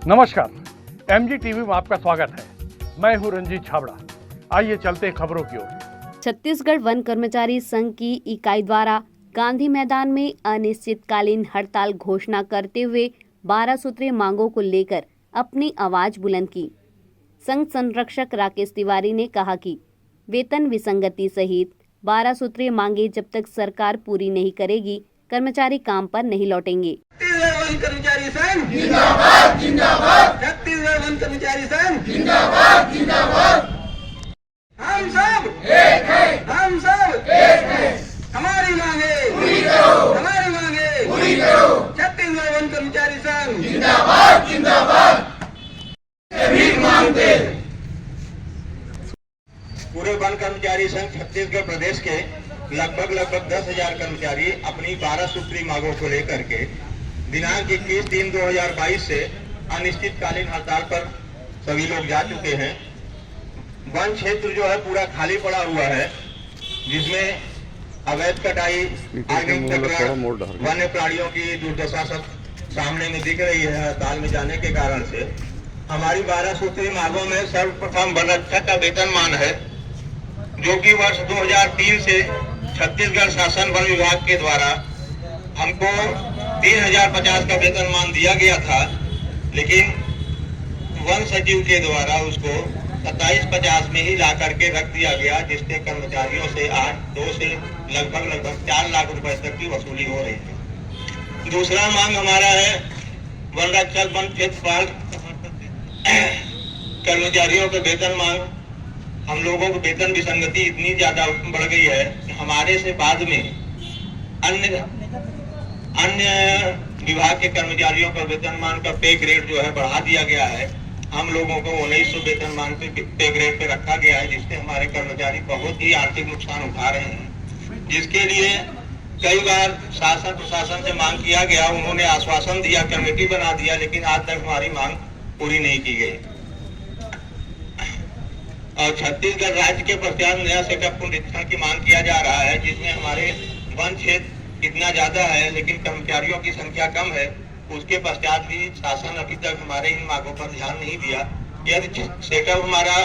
नमस्कार, MG TV में आपका स्वागत है। मैं हूं रंजीत छाबड़ा। आइए चलते हैं खबरों की ओर। छत्तीसगढ़ वन कर्मचारी संघ की इकाई द्वारा गांधी मैदान में अनिश्चितकालीन हड़ताल घोषणा करते हुए 12 सूत्रीय मांगों को लेकर अपनी आवाज बुलंद की। संघ संरक्षक राकेश तिवारी ने कहा कि वेतन विसंगति सहित 12 सूत्रीय मांगे जब तक सरकार पूरी नहीं करेगी, कर्मचारी काम पर नहीं लौटेंगे। छत्तीसगढ़ वन कर्मचारी संघ जिंदाबाद जिंदाबाद। छत्तीसगढ़ वन कर्मचारी संघ जिंदाबाद जिंदाबाद। हम सब एक हैं, हम सब एक हैं। हमारी मांगे पूरी करो, हमारी मांगे पूरी करो। छत्तीसगढ़ वन कर्मचारी संघ जिंदाबाद जिंदाबाद। भीख मांगते पूरे वन कर्मचारी संघ छत्तीसगढ़ प्रदेश के लगभग 10,000 कर्मचारी अपनी 12 सूत्री मांगों को लेकर के दिनांक 21/3/2022 से अनिश्चितकालीन हड़ताल पर सभी लोग जा चुके हैं। वन क्षेत्र जो है पूरा खाली पड़ा हुआ है, जिसमें अवैध कटाई, आर्गेनिक तकरार, वन्य प्राणियों की दुर्दशा सब सामने में दिख रही है। हड़ताल में जाने के कारण से हमारी 12 सूत्री मांगों में सर्वप्रथम वन रक्षक का वेतनमान है, जो कि वर्ष 2003 से छत्तीसगढ़ शासन वन विभाग के द्वारा हमको 3,050 का वेतनमान दिया गया था, लेकिन वन सचिव के द्वारा उसको 2750 में ही ला करके रख दिया गया, जिससे कर्मचारियों से 2 से लगभग 4 लाख रुपए तक की वसूली हो रही है। दूसरा मांग हमारा है वन रक्षक, वन क्षेत्रपाल कर्मचारियों के वेतन मांग। हम लोगों को वेतन विसंगति इतनी ज्यादा बढ़ गई है कि हमारे से बाद में अन्य विभाग के कर्मचारियों का वेतनमान का पे ग्रेड जो है बढ़ा दिया गया है। हम लोगों को 1900 वेतनमान पे ग्रेड पे रखा गया है, जिससे हमारे कर्मचारी बहुत ही आर्थिक नुकसान उठा रहे हैं, जिसके लिए कई बार शासन प्रशासन से मांग किया गया। उन्होंने आश्वासन दिया, कमेटी बना दिया, लेकिन आज तक हमारी मांग पूरी नहीं की गई। और छत्तीसगढ़ राज्य के पश्चात नया सेटअप पुनरीक्षण की मांग किया जा रहा है, जिसमें हमारे वन क्षेत्र इतना ज्यादा है लेकिन कर्मचारियों की संख्या कम है। उसके पश्चात भी शासन अभी तक हमारे इन मांगों पर ध्यान नहीं दिया। यदि सेटअप हमारा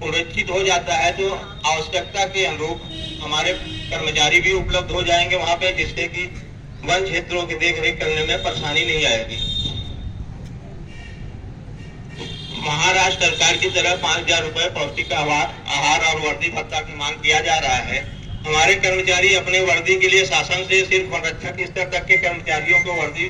पुनरीक्षित हो जाता है तो आवश्यकता के अनुरूप हमारे कर्मचारी भी उपलब्ध हो जाएंगे वहां पे, जिससे कि वन क्षेत्रों की देखरेख करने में परेशानी नहीं आएगी। महाराष्ट्र सरकार की तरफ 5,000 रुपए पौष्टिक आहार और वर्दी भत्ता की मांग किया जा रहा है। हमारे कर्मचारी अपने वर्दी के लिए शासन से सिर्फ वन रक्षक स्तर तक के कर्मचारियों को वर्दी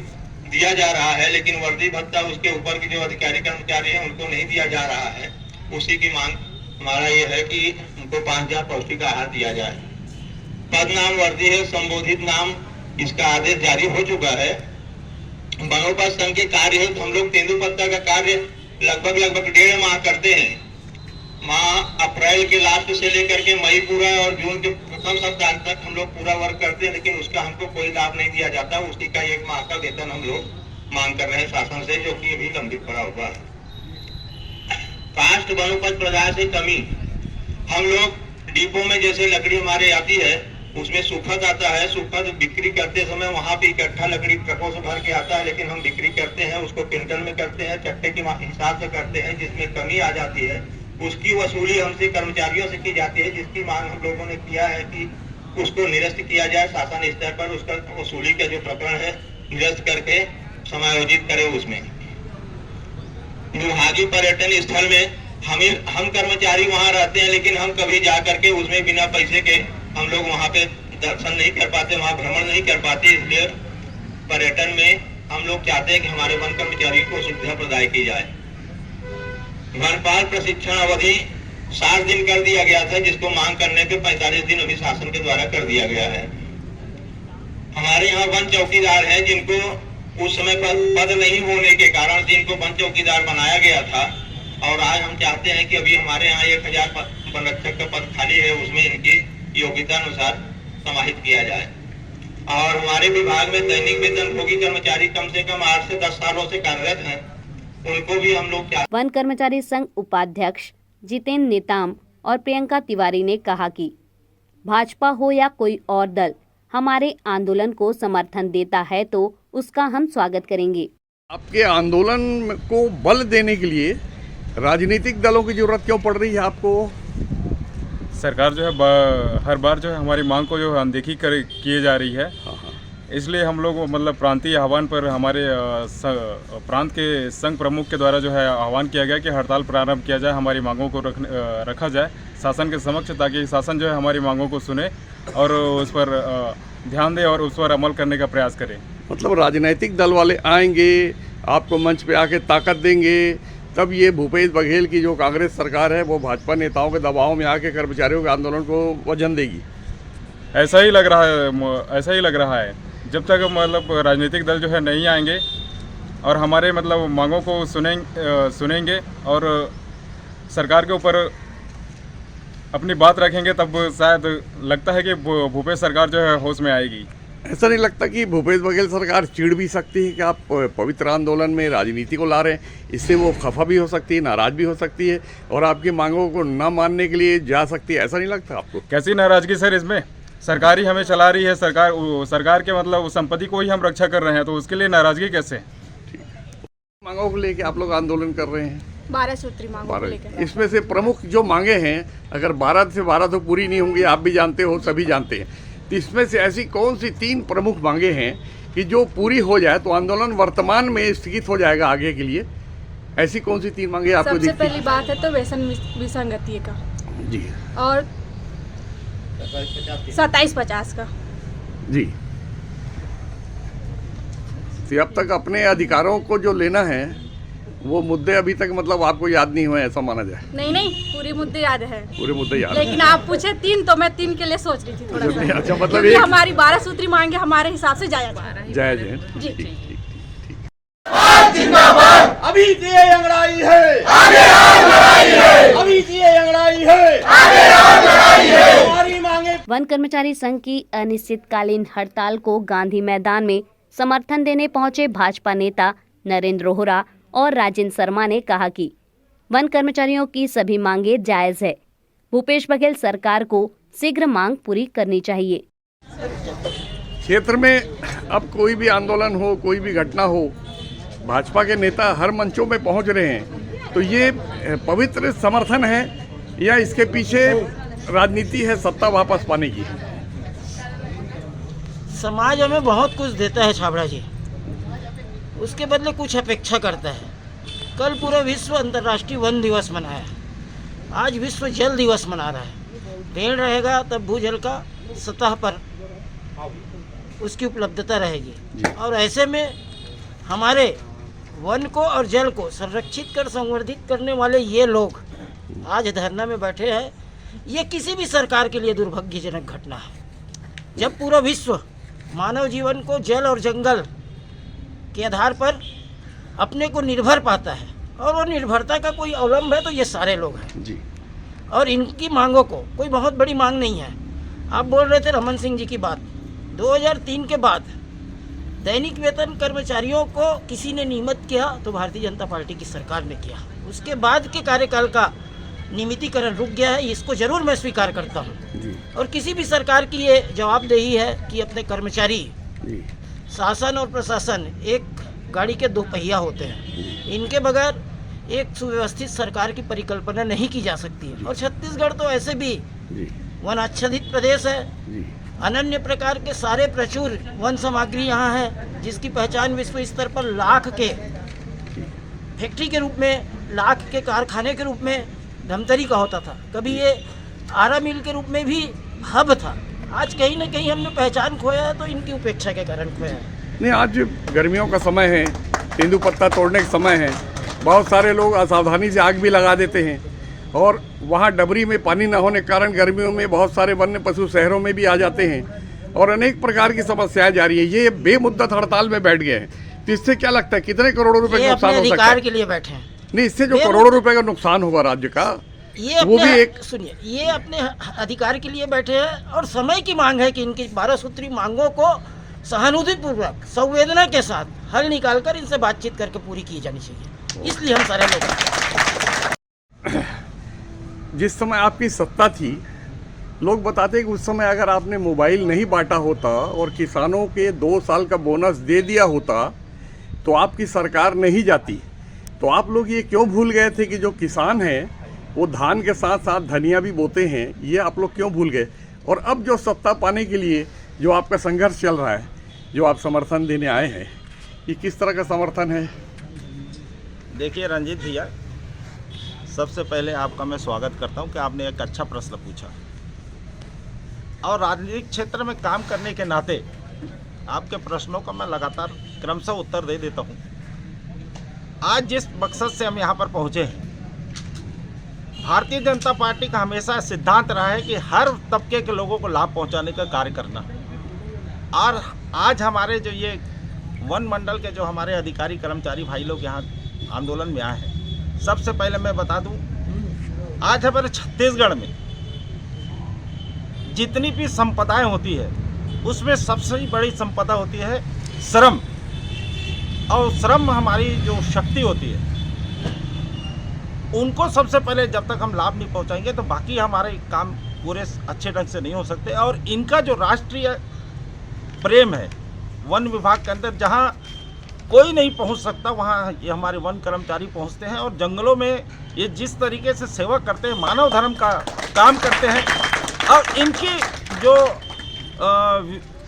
दिया जा रहा है, लेकिन वर्दी भत्ता उसके ऊपर के जो अधिकारी कर्मचारी हैं उनको नहीं दिया जा रहा है। उसी की मांग हमारा ये है कि उनको 5,000 पौष्टिक आहार दिया जाए। पद नाम वर्दी है, संबोधित नाम, इसका आदेश जारी हो चुका है। वनोपज संघ के कार्य है, हम लोग तेंदुपत्ता का कार्य लगभग 1.5 माह करते हैं। अप्रैल के लास्ट से लेकर के मई पूरा और जून के प्रथम सप्ताह तक हम लोग पूरा वर्क करते हैं, लेकिन उसका हमको कोई लाभ नहीं दिया जाता। उसी का 1 माह का वेतन हम लोग मांग कर रहे हैं शासन से, जो कि अभी लंबित पड़ा हुआ है। कास्ट वनोपज प्रदाय से कमी, हम लोग डिपो में जैसे लकड़ी हमारे आती है, उसमें सुखद आता है। सुखद बिक्री करते समय वहां पे इकट्ठा लकड़ी ट्रकों से भर के आता है, लेकिन हम बिक्री करते हैं उसको क्विंटल में करते हैं, चट्टे के हिसाब से करते हैं, जिसमें कमी आ जाती है। उसकी वसूली हमसे कर्मचारियों से की जाती है, जिसकी मांग हम लोगों ने किया है कि उसको निरस्त किया जाए। शासन स्तर पर उसका वसूली का जो प्रकरण है निरस्त करके समायोजित करे। उसमें विभागीय पर्यटन स्थल में हम कर्मचारी वहां रहते हैं, लेकिन हम कभी जा करके उसमें बिना पैसे के हम लोग वहां पे दर्शन नहीं कर पाते, वहां भ्रमण नहीं कर पाते। इसलिए पर्यटन में हम लोग चाहते हैं कि हमारे वन कर्मचारियों को सुविधा प्रदान की जाए। वनपाल प्रशिक्षण अवधि 60 दिन कर दिया गया था, जिसको मांग करने के 45 दिन अभी शासन के द्वारा कर दिया गया है। हमारे यहाँ वन चौकीदार हैं, जिनको उस समय पर पद नहीं होने के कारण जिनको वन चौकीदार बनाया गया था, और आज हम चाहते हैं कि अभी हमारे यहाँ 1,000 वन रक्षक का पद खाली है, उसमें इनकी योग्यता अनुसार समाहित किया जाए। और हमारे विभाग में दैनिक वेतन भोगी कर्मचारी कम से कम 8 से 10 सालों से कार्यरत हैं, उनको भी हम लोग वन कर्मचारी संघ उपाध्यक्ष जितेंद्र नेताम और प्रियंका तिवारी ने कहा कि भाजपा हो या कोई और दल हमारे आंदोलन को समर्थन देता है तो उसका हम स्वागत करेंगे। आपके आंदोलन को बल देने के लिए राजनीतिक दलों की जरूरत क्यों पड़ रही है आपको? सरकार जो है हर बार जो है हमारी मांग को जो है अनदेखी किए जा रही है। इसलिए हम लोग मतलब प्रांतीय आह्वान पर हमारे प्रांत के संघ प्रमुख के द्वारा जो है आह्वान किया गया कि हड़ताल प्रारंभ किया जाए, हमारी मांगों को रखा जाए शासन के समक्ष, ताकि शासन जो है हमारी मांगों को सुने और उस पर ध्यान दे और उस पर अमल करने का प्रयास करे। मतलब राजनीतिक दल वाले आएंगे, आपको मंच पे आके ताकत देंगे, तब ये भूपेश बघेल की जो कांग्रेस सरकार है वो भाजपा नेताओं के दबाव में आके कर्मचारियों के आंदोलन को वजन देगी। ऐसा ही लग रहा है। जब तक मतलब राजनीतिक दल जो है नहीं आएंगे और हमारे मतलब मांगों को सुनेंगे और सरकार के ऊपर अपनी बात रखेंगे, तब शायद लगता है कि भूपेश सरकार जो है होश में आएगी। ऐसा नहीं लगता कि भूपेश बघेल सरकार चिढ़ भी सकती है कि आप पवित्र आंदोलन में राजनीति को ला रहे हैं? इससे वो खफा भी हो सकती है, नाराज भी हो सकती है और आपकी मांगों को ना मानने के लिए जा सकती है। ऐसा नहीं लगता आपको? कैसी नाराजगी सर इसमें? सरकार ही हमें चला रही है, सरकार के मतलब संपत्ति को ही हम रक्षा कर रहे हैं, तो उसके लिए नाराजगी कैसे? मांगों को लेके आप लोग आंदोलन कर रहे हैं? 12 सूत्री मांगों को लेकर। इसमें से प्रमुख जो मांगे हैं, अगर 12 से 12 तो पूरी नहीं होंगी, आप भी जानते हो, सभी जानते हैं, तो इसमें से ऐसी कौन सी 3 प्रमुख मांगे हैं कि जो पूरी हो जाए तो आंदोलन वर्तमान में स्थगित हो जाएगा आगे के लिए? ऐसी कौन सी 3 मांगे आपको सबसे दिखती? पहली बात है तो वेतन विसंगति का जी, और 2750 का जी। तो अब तक अपने अधिकारों को जो लेना है वो मुद्दे अभी तक मतलब आपको याद नहीं हुए, ऐसा माना जाए? नहीं, पूरी मुद्दे याद है, पूरे मुद्दे याद लेकिन आप पूछे 3 तो मैं 3 के लिए सोच रही थी थोड़ा सा। अच्छा, मतलब क्योंकि एक हमारी 12 सूत्री मांगे हमारे हिसाब से जायज है। जायज है जी। अभी ये अंगड़ाई है, आगे और लड़ाई है। अभी ये अंगड़ाई है, आगे और लड़ाई है। हमारी मांगे। वन कर्मचारी संघ की अनिश्चितकालीन हड़ताल को गांधी मैदान में समर्थन देने पहुंचे भाजपा नेता नरेंद्र रोहरा और राजेंद्र शर्मा ने कहा कि वन कर्मचारियों की सभी मांगे जायज है। भूपेश बघेल सरकार को शीघ्र मांग पूरी करनी चाहिए। क्षेत्र में अब कोई भी आंदोलन हो, कोई भी घटना हो, भाजपा के नेता हर मंचों में पहुंच रहे हैं, तो ये पवित्र समर्थन है या इसके पीछे राजनीति है सत्ता वापस पाने की? समाज हमें बहुत कुछ देता है छाबड़ा जी, उसके बदले कुछ अपेक्षा करता है। कल पूरा विश्व अंतर्राष्ट्रीय वन दिवस मनाया, आज विश्व जल दिवस मना रहा है। पेड़ रहेगा तब भूजल का सतह पर उसकी उपलब्धता रहेगी, और ऐसे में हमारे वन को और जल को संरक्षित कर संवर्धित करने वाले ये लोग आज धरना में बैठे हैं। ये किसी भी सरकार के लिए दुर्भाग्यजनक घटना है। जब पूरा विश्व मानव जीवन को जल और जंगल के आधार पर अपने को निर्भर पाता है, और वो निर्भरता का कोई अवलंब है तो ये सारे लोग हैं जी। और इनकी मांगों को कोई बहुत बड़ी मांग नहीं है। आप बोल रहे थे रमन सिंह जी की बात, 2003 के बाद दैनिक वेतन कर्मचारियों को किसी ने नियमित किया तो भारतीय जनता पार्टी की सरकार ने किया। उसके बाद के कार्यकाल का नियमितीकरण रुक गया है, इसको जरूर मैं स्वीकार करता हूँ। और किसी भी सरकार की ये जवाबदेही है कि अपने कर्मचारी, शासन और प्रशासन एक गाड़ी के 2 पहिया होते हैं, इनके बगैर एक सुव्यवस्थित सरकार की परिकल्पना नहीं की जा सकती है। और छत्तीसगढ़ तो ऐसे भी वनाच्छादित प्रदेश है, अनन्य प्रकार के सारे प्रचुर वन सामग्री यहाँ है, जिसकी पहचान विश्व स्तर पर लाख के फैक्ट्री के रूप में, लाख के कारखाने के रूप में धमतरी का होता था। कभी ये आरा मिल के रूप में भी हब था। आज कहीं ना कहीं हमने पहचान खोया है, तो इनकी उपेक्षा के कारण खोया है। नहीं, आज गर्मियों का समय है, तेंदुपत्ता तोड़ने का समय है, बहुत सारे लोग असावधानी से आग भी लगा देते हैं, और वहाँ डबरी में पानी न होने के कारण गर्मियों में बहुत सारे वन्य पशु शहरों में भी आ जाते हैं और अनेक प्रकार की समस्याएं जारी है। ये बेमुद्दत हड़ताल में बैठ गए हैं, तो इससे क्या लगता है कितने करोड़ों रुपए का नुकसान हो सकता है? के लिए बैठे हैं। नहीं, इससे जो करोड़ों रुपए का नुकसान होगा राज्य का, ये वो भी एक सुनिए, ये अपने अधिकार के लिए बैठे हैं और समय की मांग है कि इनकी 12 सूत्री मांगों को सहानुभूतिपूर्वक, संवेदना के साथ हल निकालकर इनसे बातचीत करके पूरी की जानी चाहिए। इसलिए हम सारे लोग, जिस समय आपकी सत्ता थी, लोग बताते हैं कि उस समय अगर आपने मोबाइल नहीं बांटा होता और किसानों के 2 साल का बोनस दे दिया होता तो आपकी सरकार नहीं जाती। तो आप लोग ये क्यों भूल गए थे कि जो किसान हैं वो धान के साथ साथ धनिया भी बोते हैं, ये आप लोग क्यों भूल गए? और अब जो सत्ता पाने के लिए जो आपका संघर्ष चल रहा है, जो आप समर्थन देने आए हैं, ये किस तरह का समर्थन है? देखिए रंजीत भैया, सबसे पहले आपका मैं स्वागत करता हूं कि आपने एक अच्छा प्रश्न पूछा और राजनीतिक क्षेत्र में काम करने के नाते आपके प्रश्नों का मैं लगातार क्रमशः उत्तर दे देता हूं। आज जिस मकसद से हम यहां पर पहुंचे हैं, भारतीय जनता पार्टी का हमेशा सिद्धांत रहा है कि हर तबके के लोगों को लाभ पहुंचाने का कार्य करना। और आज हमारे जो ये वन मंडल के जो हमारे अधिकारी कर्मचारी भाई लोग यहाँ आंदोलन में आए हैं, सबसे पहले मैं बता दूं, आज हमारे छत्तीसगढ़ में जितनी भी संपदाएं होती है उसमें सबसे बड़ी संपदा होती है श्रम। और श्रम हमारी जो शक्ति होती है, उनको सबसे पहले जब तक हम लाभ नहीं पहुंचाएंगे तो बाकी हमारे काम पूरे अच्छे ढंग से नहीं हो सकते। और इनका जो राष्ट्रीय प्रेम है वन विभाग के अंदर, जहां कोई नहीं पहुंच सकता वहां ये हमारे वन कर्मचारी पहुंचते हैं और जंगलों में ये जिस तरीके से सेवा करते हैं, मानव धर्म का काम करते हैं। और इनकी जो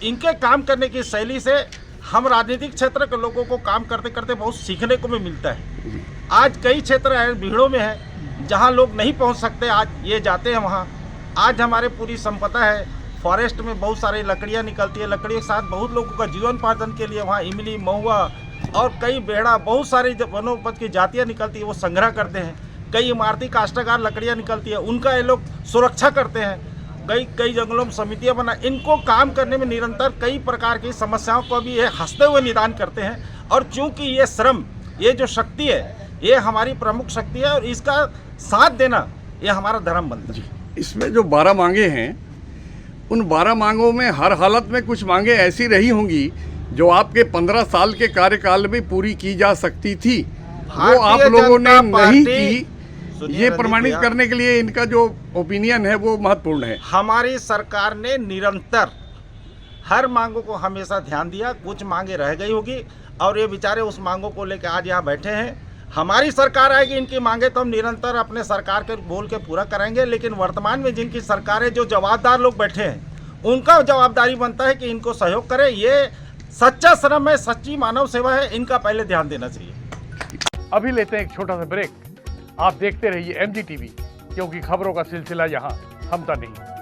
इनके काम करने की शैली से हम राजनीतिक क्षेत्र के लोगों को काम करते करते बहुत सीखने को भी मिलता है। आज कई क्षेत्र है भीड़ों में है जहां लोग नहीं पहुंच सकते, आज ये जाते हैं वहां। आज हमारे पूरी संपदा है, फॉरेस्ट में बहुत सारी लकड़ियां निकलती है, लकड़ी के साथ बहुत लोगों का जीवनोपार्जन के लिए वहाँ इमली, महुआ और कई बेड़ा, बहुत सारी वनोपज की जातियाँ निकलती है, वो संग्रह करते हैं। कई इमारती काष्ठकार लकड़ियाँ निकलती है, उनका ये लोग सुरक्षा करते हैं। कई जंगलों में समितियाँ बना, इनको काम करने में निरंतर कई प्रकार की समस्याओं को भी ये हंसते हुए निदान करते हैं। और चूँकि ये श्रम, ये जो शक्ति है, ये हमारी प्रमुख शक्ति है और इसका साथ देना ये हमारा धर्म बनता है। इसमें जो 12 मांगे हैं, उन 12 मांगों में हर हालत में कुछ मांगे ऐसी रही होंगी जो आपके 15 साल के कार्यकाल में पूरी की जा सकती थी, वो आप लोगों ने नहीं की। ये प्रमाणित करने के लिए इनका जो ओपिनियन है वो महत्वपूर्ण है। हमारी सरकार ने निरंतर हर मांगों को हमेशा ध्यान दिया। कुछ मांगे रह गई होगी और ये बेचारे उस मांगों को लेकर आज यहाँ बैठे हैं। हमारी सरकार आएगी, इनकी मांगे तो हम निरंतर अपने सरकार के बोल के पूरा कराएंगे। लेकिन वर्तमान में जिनकी सरकारें, जो जवाबदार लोग बैठे हैं, उनका जवाबदारी बनता है कि इनको सहयोग करें। ये सच्चा श्रम है, सच्ची मानव सेवा है, इनका पहले ध्यान देना चाहिए। अभी लेते हैं एक छोटा सा ब्रेक। आप देखते रहिए MG TV, क्योंकि खबरों का सिलसिला यहाँ थमता नहीं।